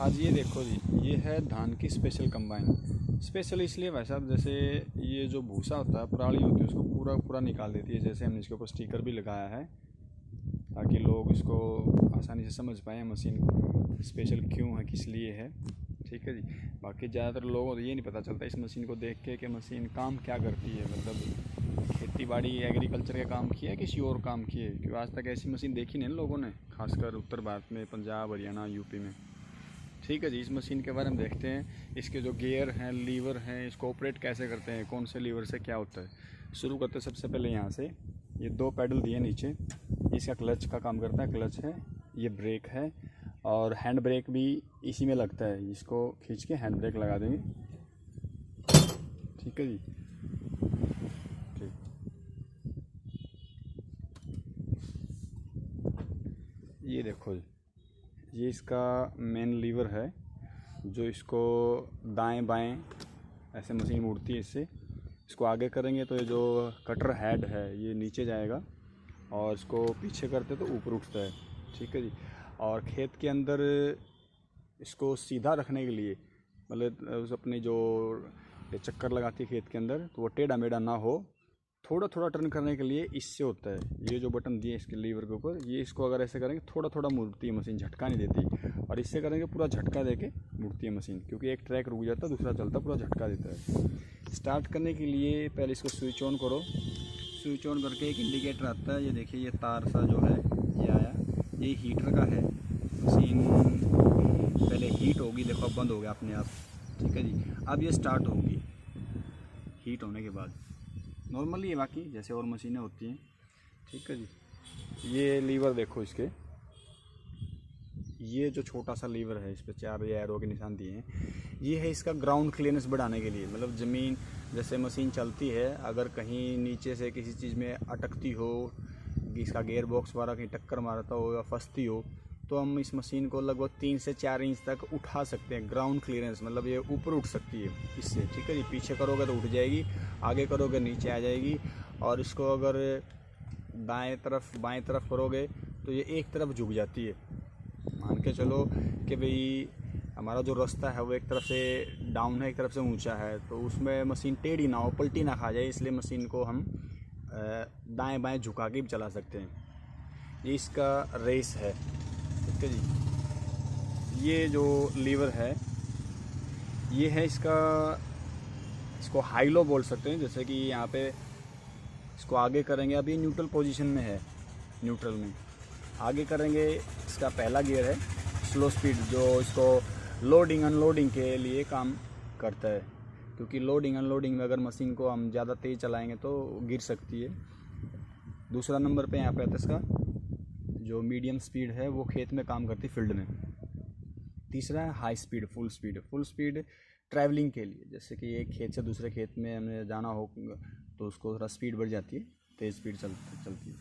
आज ये देखो जी, ये है धान की स्पेशल कंबाइन। स्पेशल इसलिए भाई साहब, जैसे ये जो भूसा होता है, पराली होती है, उसको पूरा पूरा निकाल देती है। जैसे हमने इसके ऊपर स्टिकर भी लगाया है ताकि लोग इसको आसानी से समझ पाएँ मशीन स्पेशल क्यों है, किस लिए है। ठीक है जी। बाकी ज़्यादातर लोगों को ये नहीं पता चलता इस मशीन को देख के कि मशीन काम क्या करती है, मतलब खेती बाड़ी एग्रीकल्चर का काम किया है किसी और काम किए, क्योंकि आज तक ऐसी मशीन देखी नहीं लोगों ने, खासकर उत्तर भारत में, पंजाब, हरियाणा, यूपी में। ठीक है जी। इस मशीन के बारे में देखते हैं, इसके जो गियर हैं, लीवर हैं, इसको ऑपरेट कैसे करते हैं, कौन से लीवर से क्या होता है। शुरू करते हैं सबसे पहले यहाँ से। ये दो पैडल दिए नीचे, इसका क्लच का काम करता है, क्लच है। ये ब्रेक है और हैंड ब्रेक भी इसी में लगता है, इसको खींच के हैंड ब्रेक लगा देंगे। ठीक है जी। ठीक। ये देखो जी, ये इसका मेन लीवर है जो इसको दाएं बाएं ऐसे मशीन मुड़ती है इससे। इसको आगे करेंगे तो ये जो कटर हेड है ये नीचे जाएगा और इसको पीछे करते तो ऊपर उठता है। ठीक है जी। और खेत के अंदर इसको सीधा रखने के लिए, मतलब उस अपनी जो चक्कर लगाती है खेत के अंदर, तो वो टेढ़ा मेढ़ा ना हो, थोड़ा थोड़ा टर्न करने के लिए इससे होता है। ये जो बटन दिए इसके लीवर के ऊपर, ये इसको अगर ऐसे करेंगे थोड़ा थोड़ा मुड़ती है मशीन, झटका नहीं देती। और इससे करेंगे पूरा झटका देके मुड़ती है मशीन, क्योंकि एक ट्रैक रुक जाता है, दूसरा चलता, पूरा झटका देता है। स्टार्ट करने के लिए पहले इसको स्विच ऑन करो। स्विच ऑन करके एक इंडिकेटर आता है, ये देखिए, ये तार सा जो है ये आया, ये हीटर का है। मशीन पहले हीट होगी, देखो अब बंद हो गया अपने आप। ठीक है जी। अब ये स्टार्ट होगी हीट होने के बाद, नॉर्मली है बाकी जैसे और मशीनें होती हैं। ठीक है जी। ये लीवर देखो इसके, ये जो छोटा सा लीवर है, इस पर 4 एरो के निशान दिए हैं। ये है इसका ग्राउंड क्लियरेंस बढ़ाने के लिए, मतलब ज़मीन जैसे मशीन चलती है, अगर कहीं नीचे से किसी चीज़ में अटकती हो, इसका गेयर बॉक्स वगैरह कहीं टक्कर मारता हो या फंसती हो, तो हम इस मशीन को लगभग 3 से 4 इंच तक उठा सकते हैं। ग्राउंड क्लियरेंस मतलब ये ऊपर उठ सकती है इससे। ठीक है जी। पीछे करोगे तो उठ जाएगी, आगे करोगे नीचे आ जाएगी। और इसको अगर दाएं तरफ बाएं तरफ करोगे तो ये एक तरफ झुक जाती है। मान के चलो कि भाई हमारा जो रास्ता है वो एक तरफ से डाउन है, एक तरफ से ऊंचा है, तो उसमें मशीन टेढ़ी ना हो, पलटी ना खा जाए, इसलिए मशीन को हम दाएं बाएं झुका के भी चला सकते हैं। ये इसका रेस है। ठीक है जी। ये जो लीवर है ये है इसका, इसको हाई लो बोल सकते हैं। जैसे कि यहाँ पे इसको आगे करेंगे, अभी न्यूट्रल पोजीशन में है, न्यूट्रल में आगे करेंगे। इसका पहला गियर है स्लो स्पीड, जो इसको लोडिंग अनलोडिंग के लिए काम करता है, क्योंकि लोडिंग अनलोडिंग में अगर मशीन को हम ज़्यादा तेज़ चलाएंगे तो गिर सकती है। दूसरा नंबर पे यहाँ पे आता है इसका जो मीडियम स्पीड है, वो खेत में काम करती है, फील्ड में। तीसरा है high speed, full speed. Full speed travelling के लिए, जैसे कि एक खेत से दूसरे खेत में हमें जाना हो तो उसको थोड़ा स्पीड बढ़ जाती है, तेज़ स्पीड चलती है।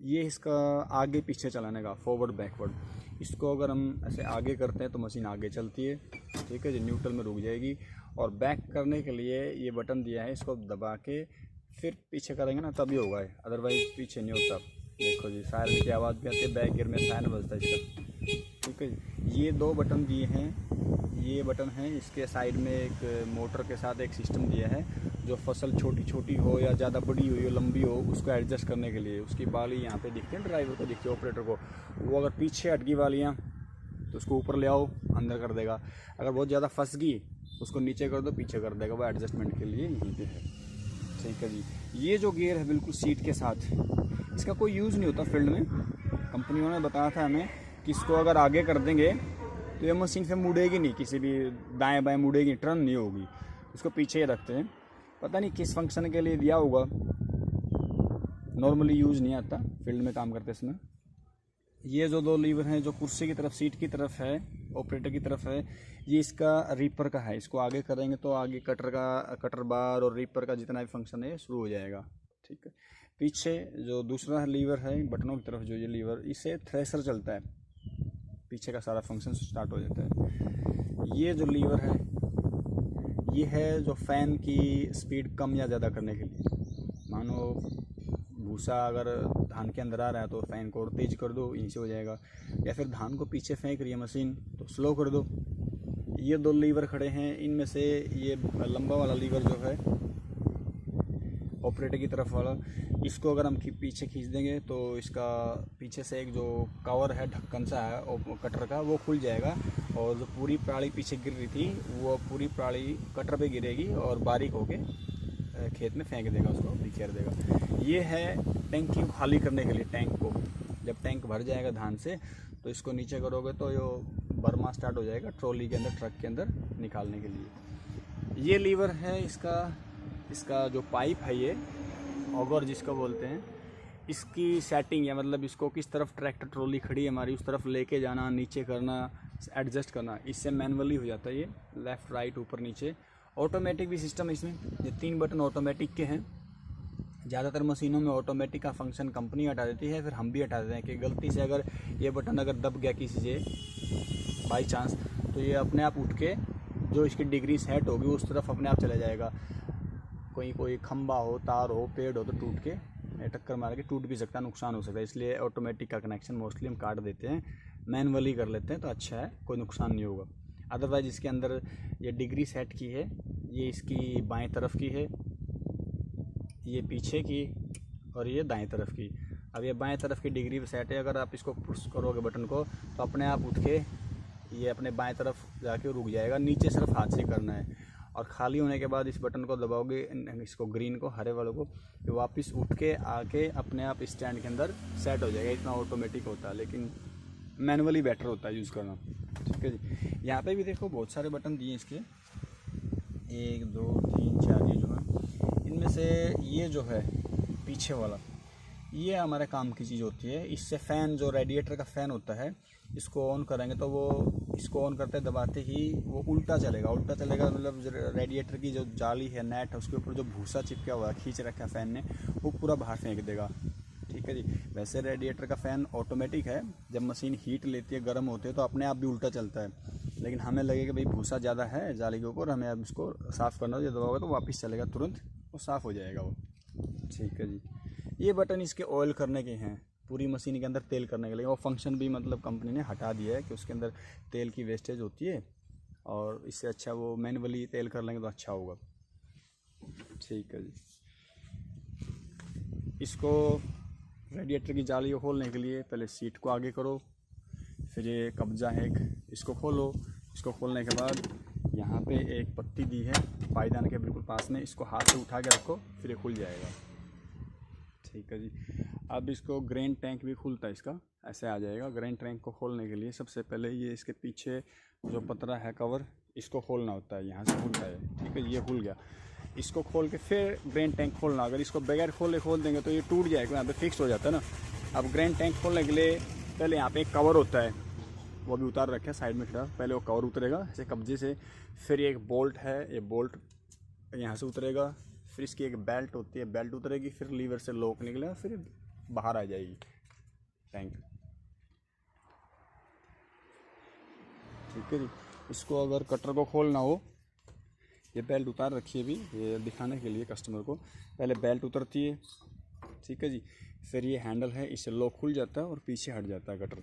ये इसका आगे पीछे चलाने का, फॉरवर्ड बैकवर्ड। इसको अगर हम ऐसे आगे करते हैं तो मशीन आगे चलती है। ठीक है जी। न्यूट्रल में रुक जाएगी। और बैक करने के लिए ये बटन दिया है, इसको दबा के फिर पीछे करेंगे ना तभी होगा, अदरवाइज पीछे नहीं होता। देखो जी, सायरन की आवाज़ भी आती है, बैक गियर में सायरन बजता है इसका। ठीक है जी। ये 2 बटन दिए हैं, ये बटन है, इसके साइड में एक मोटर के साथ एक सिस्टम दिया है, जो फसल छोटी छोटी हो या ज़्यादा बड़ी हो या लंबी हो, उसको एडजस्ट करने के लिए। उसकी बाली यहाँ पे दिखती है, ड्राइवर को दिखती है, ऑपरेटर को। वो अगर पीछे हट गई वालियाँ तो उसको ऊपर ले आओ, अंदर कर देगा। अगर बहुत ज़्यादा फंस गई उसको नीचे कर दो, पीछे कर देगा। वो एडजस्टमेंट के लिए यहीं पे है। ठीक है जी। ये जो गियर है बिल्कुल सीट के साथ, इसका कोई यूज़ नहीं होता फील्ड में। कंपनियों ने बताया था हमें कि इसको अगर आगे कर देंगे तो ये मशीन से मुड़ेगी नहीं, किसी भी दाएं बाएं मुड़ेगी, टर्न नहीं होगी। इसको पीछे ही रखते हैं, पता नहीं किस फंक्शन के लिए दिया होगा, नॉर्मली यूज़ नहीं आता फील्ड में काम करते इसमें। ये जो 2 लीवर हैं, जो कुर्सी की तरफ, सीट की तरफ है, ऑपरेटर की तरफ है, ये इसका रीपर का है। इसको आगे करेंगे तो आगे कटर बार और रीपर का जितना भी फंक्शन है शुरू हो जाएगा। ठीक है। पीछे जो दूसरा लीवर है बटनों की तरफ, जो ये लीवर, इससे थ्रेशर चलता है, पीछे का सारा फंक्शन स्टार्ट हो जाता है। ये जो लीवर है ये है जो फ़ैन की स्पीड कम या ज़्यादा करने के लिए, मानो भूसा अगर धान के अंदर आ रहा है तो फ़ैन को और तेज़ कर दो, यहीं से हो जाएगा। या फिर धान को पीछे फेंक रही है मशीन तो स्लो कर दो। ये 2 लीवर खड़े हैं, इनमें से ये लंबा वाला लीवर जो है ऑपरेटर की तरफ वाला, इसको अगर हम पीछे खींच देंगे तो इसका पीछे से एक जो कवर है, ढक्कन सा है कटर का, वो खुल जाएगा और जो पूरी प्राड़ी पीछे गिर रही थी वो पूरी प्राड़ी कटर पे गिरेगी और बारीक होके खेत में फेंक देगा, उसको बिखेर देगा। ये है टैंक की खाली करने के लिए। टैंक को जब टैंक भर जाएगा धान से तो इसको नीचे करोगे तो ये बर्मा स्टार्ट हो जाएगा ट्रॉली के अंदर, ट्रक के अंदर निकालने के लिए। ये लीवर है इसका जो पाइप है, ये ऑगर जिसको बोलते हैं, इसकी सेटिंग है, मतलब इसको किस तरफ ट्रैक्टर ट्रॉली खड़ी है हमारी उस तरफ लेके जाना, नीचे करना, एडजस्ट करना, इससे मैनुअली हो जाता है ये, लेफ़्ट राइट ऊपर नीचे। ऑटोमेटिक भी सिस्टम है इसमें, ये 3 बटन ऑटोमेटिक के हैं। ज़्यादातर मशीनों में ऑटोमेटिक का फंक्शन कंपनी हटा देती है, फिर हम भी हटा देते हैं कि गलती से अगर ये बटन अगर दब गया किसी से बाई चांस, तो ये अपने आप उठ के जो इसकी डिग्री सेट होगी उस तरफ अपने आप चला जाएगा। कोई खंबा हो, तार हो, पेड़ हो तो टूट के टक्कर मार के टूट भी सकता है, नुकसान हो सकता है। इसलिए ऑटोमेटिक का कनेक्शन मोस्टली हम काट देते हैं, मैनुअली कर लेते हैं तो अच्छा है, कोई नुकसान नहीं होगा। अदरवाइज़ इसके अंदर ये डिग्री सेट की है, ये इसकी बाएं तरफ की है, ये पीछे की और ये दाएं तरफ की। अब ये बाएं तरफ की डिग्री सेट है, अगर आप इसको पुश करोगे बटन को तो अपने आप उठ के ये अपने बाएं तरफ जाके रुक जाएगा। नीचे सिर्फ हाथ से करना है और खाली होने के बाद इस बटन को दबाओगे, इसको ग्रीन को, हरे वालों को, तो वापस उठ के आके अपने आप स्टैंड के अंदर सेट हो जाएगा। इतना ऑटोमेटिक होता है, लेकिन मैनुअली बेटर होता है यूज़ करना। ठीक है जी। यहाँ पे भी देखो बहुत सारे बटन दिए इसके, 1 2 3 4 ये जो है, इनमें से ये जो है पीछे वाला, ये हमारे काम की चीज़ होती है। इससे फ़ैन, जो रेडिएटर का फ़ैन होता है, इसको ऑन करेंगे तो वो इसको ऑन करते दबाते ही वो उल्टा चलेगा मतलब रेडिएटर की जो जाली है, नेट है, उसके ऊपर जो भूसा चिपका हुआ है, खींच रखा है फ़ैन ने, वो पूरा बाहर फेंक देगा। ठीक है जी। वैसे रेडिएटर का फ़ैन ऑटोमेटिक है, जब मशीन हीट लेती है, गर्म होती है तो अपने आप भी उल्टा चलता है, लेकिन हमें लगे कि भाई भूसा ज़्यादा है जाली के ऊपर, हमें अब इसको साफ़ करना, जो दबाओगे तो वापस चलेगा, तुरंत वो साफ़ हो जाएगा वो। ठीक है जी। ये बटन इसके ऑयल करने के हैं, पूरी मशीन के अंदर तेल करने के लिए। वो फंक्शन भी मतलब कंपनी ने हटा दिया है कि उसके अंदर तेल की वेस्टेज होती है, और इससे अच्छा वो मैनुअली तेल कर लेंगे तो अच्छा होगा। ठीक है जी। इसको रेडिएटर की जाली को खोलने के लिए पहले सीट को आगे करो, फिर ये कब्जा है एक, इसको खोलो। इसको खोलने के बाद यहाँ पे एक पत्ती दी है पायदान के बिल्कुल पास में, इसको हाथ से उठा के रखो, फिर ये खुल जाएगा। ठीक है जी। अब इसको ग्रेन टैंक भी खुलता है, इसका ऐसे आ जाएगा। ग्रेन टैंक को खोलने के लिए सबसे पहले ये इसके पीछे जो पतरा है कवर, इसको खोलना होता है, यहाँ से खुलता है। ठीक है, ये खुल गया। इसको खोल के फिर ग्रेन टैंक खोलना, अगर इसको बगैर खोल देंगे तो ये टूट जाएगा, यहाँ पे फिक्स हो जाता है ना। अब ग्रेन टैंक खोलने के लिए पहले यहाँ पे एक कवर होता है, वो भी उतार रखे साइड में खड़ा, पहले वो कवर उतरेगा ऐसे कब्जे से, फिर ये एक बोल्ट है, ये बोल्ट यहाँ से उतरेगा, फिर इसकी एक बेल्ट होती है, बेल्ट उतरेगी, फिर लीवर से लॉक निकलेगा, फिर बाहर आ जाएगी टैंक। ठीक है जी। इसको अगर कटर को खोलना हो, ये बेल्ट उतार रखी है अभी, ये दिखाने के लिए कस्टमर को, पहले बेल्ट उतरती है। ठीक है जी। फिर ये हैंडल है, इससे लॉक खुल जाता है और पीछे हट जाता है कटर।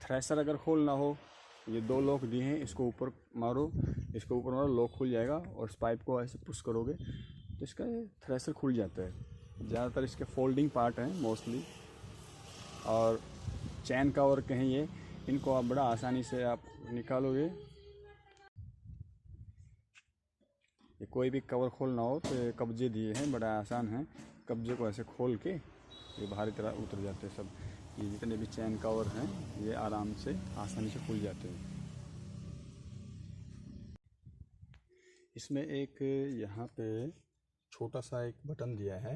थ्रेसर अगर खोलना हो, ये 2 लॉक दिए हैं, इसको ऊपर मारो, लॉक खुल जाएगा, और इस पाइप को ऐसे पुश करोगे तो इसका थ्रेसर खुल जाता है। ज़्यादातर इसके फोल्डिंग पार्ट हैं मोस्टली, और चैन का और कहीं ये, इनको आप बड़ा आसानी से आप निकालोगे। ये कोई भी कवर खोलना हो तो ये कब्जे दिए हैं, बड़ा आसान है। कब्जे को ऐसे खोल के ये बाहरी तरह उतर जाते हैं सब। ये जितने भी चैन कवर हैं ये आराम से आसानी से खुल जाते हैं। इसमें एक यहाँ पे छोटा सा एक बटन दिया है,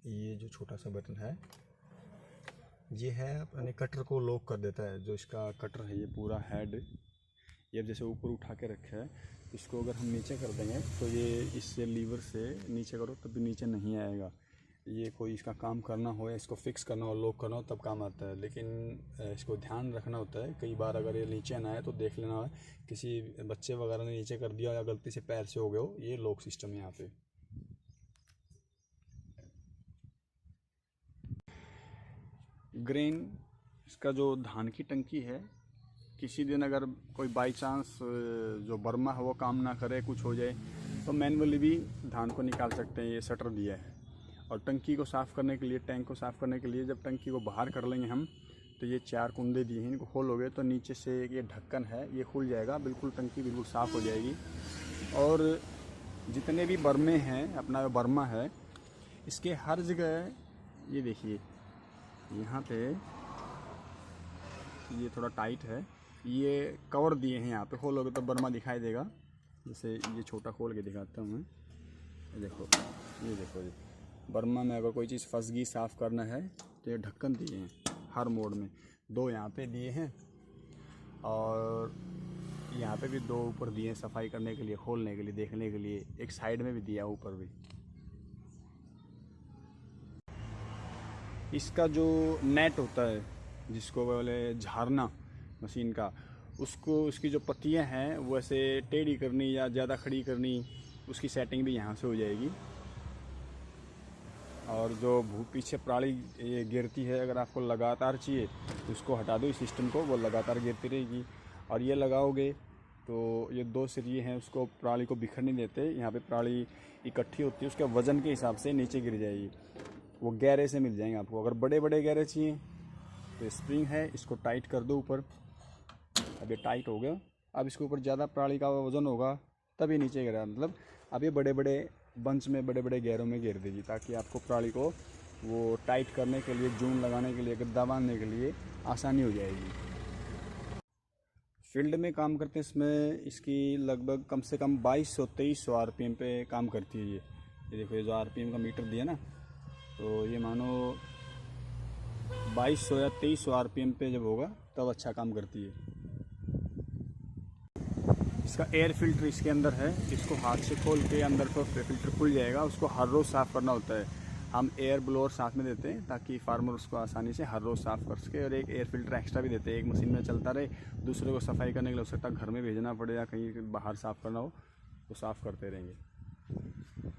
ये जो छोटा सा बटन है ये है अपने कटर को लॉक कर देता है। जो इसका कटर है, ये पूरा हेड ये जैसे ऊपर उठा के रखा है, इसको अगर हम नीचे कर देंगे तो ये इससे लीवर से नीचे करो तब भी नीचे नहीं आएगा। ये कोई इसका काम करना हो या इसको फिक्स करना हो, लॉक करना हो, तब काम आता है। लेकिन इसको ध्यान रखना होता है, कई बार अगर ये नीचे ना आए तो देख लेना है, किसी बच्चे वगैरह ने नीचे कर दिया या गलती से पैर से हो गए हो, ये लॉक सिस्टम है यहाँ पे। ग्रेन इसका जो धान की टंकी है, किसी दिन अगर कोई बाई चांस जो बर्मा है वो काम ना करे, कुछ हो जाए, तो मैनुअली भी धान को निकाल सकते हैं। ये शटर दिया है। और टंकी को साफ़ करने के लिए, टैंक को साफ़ करने के लिए जब टंकी को बाहर कर लेंगे हम, तो ये 4 कुंडे दिए हैं, इनको खोल हो गए तो नीचे से ये ढक्कन है ये खुल जाएगा, बिल्कुल टंकी बिल्कुल साफ़ हो जाएगी। और जितने भी बर्मे हैं, अपना जो बर्मा है, इसके हर जगह ये देखिए यहाँ पे ये थोड़ा टाइट है, ये कवर दिए हैं। यहाँ पे खोलोगे तो बर्मा दिखाई देगा। जैसे ये छोटा खोल के दिखाता हूँ मैं, ये देखो ये बर्मा में अगर कोई चीज़ फंस गई, साफ़ करना है तो ये ढक्कन दिए हैं हर मोड में। 2 यहाँ पे दिए हैं और यहाँ पे भी 2 ऊपर दिए हैं सफाई करने के लिए, खोलने के लिए, देखने के लिए। एक साइड में भी दिया ऊपर भी। इसका जो नेट होता है, जिसको बोले झारना मशीन का, उसको उसकी जो पत्तियां हैं वो ऐसे टेढ़ी करनी या ज़्यादा खड़ी करनी, उसकी सेटिंग भी यहाँ से हो जाएगी। और जो पीछे पराली ये गिरती है, अगर आपको लगातार चाहिए तो उसको हटा दो इस सिस्टम को, वो लगातार गिरती रहेगी। और ये लगाओगे तो ये 2 सिरिये हैं, उसको पराली को बिखर नहीं देते। यहाँ पे पराली इकट्ठी होती है, उसके वज़न के हिसाब से नीचे गिर जाएगी। वो गहरे से मिल जाएंगे आपको। अगर बड़े बड़े गहरे चाहिए तो स्प्रिंग है, इसको टाइट कर दो ऊपर। अब ये टाइट हो गया। अब इसके ऊपर ज़्यादा पराली का वज़न होगा तब ये नीचे गिरा, मतलब अब ये बड़े बड़े बंच में, बड़े बड़े गैरों में घेर देगी, ताकि आपको पराली को वो टाइट करने के लिए, जून लगाने के लिए, गद्दा बांधने के लिए आसानी हो जाएगी। फील्ड में काम करते हैं इसमें, इसकी लगभग कम से कम 2200-2300 RPM पे काम करती है। ये देखो, ये जो RPM का मीटर दिया ना, तो ये मानो 2200 या 2300 RPM पे जब होगा तब अच्छा काम करती है। इसका एयर फिल्टर इसके अंदर है, इसको हाथ से खोल के अंदर को फिल्टर खुल जाएगा। उसको हर रोज़ साफ़ करना होता है। हम एयर ब्लोअर साथ में देते हैं ताकि फार्मर उसको आसानी से हर रोज़ साफ़ कर सके। और एक एयर फिल्टर एक्स्ट्रा भी देते हैं, एक मशीन में चलता रहे, दूसरे को सफाई करने के लिए हो सकता है घर में भेजना पड़े या कहीं बाहर साफ़ करना हो तो साफ़ करते रहेंगे।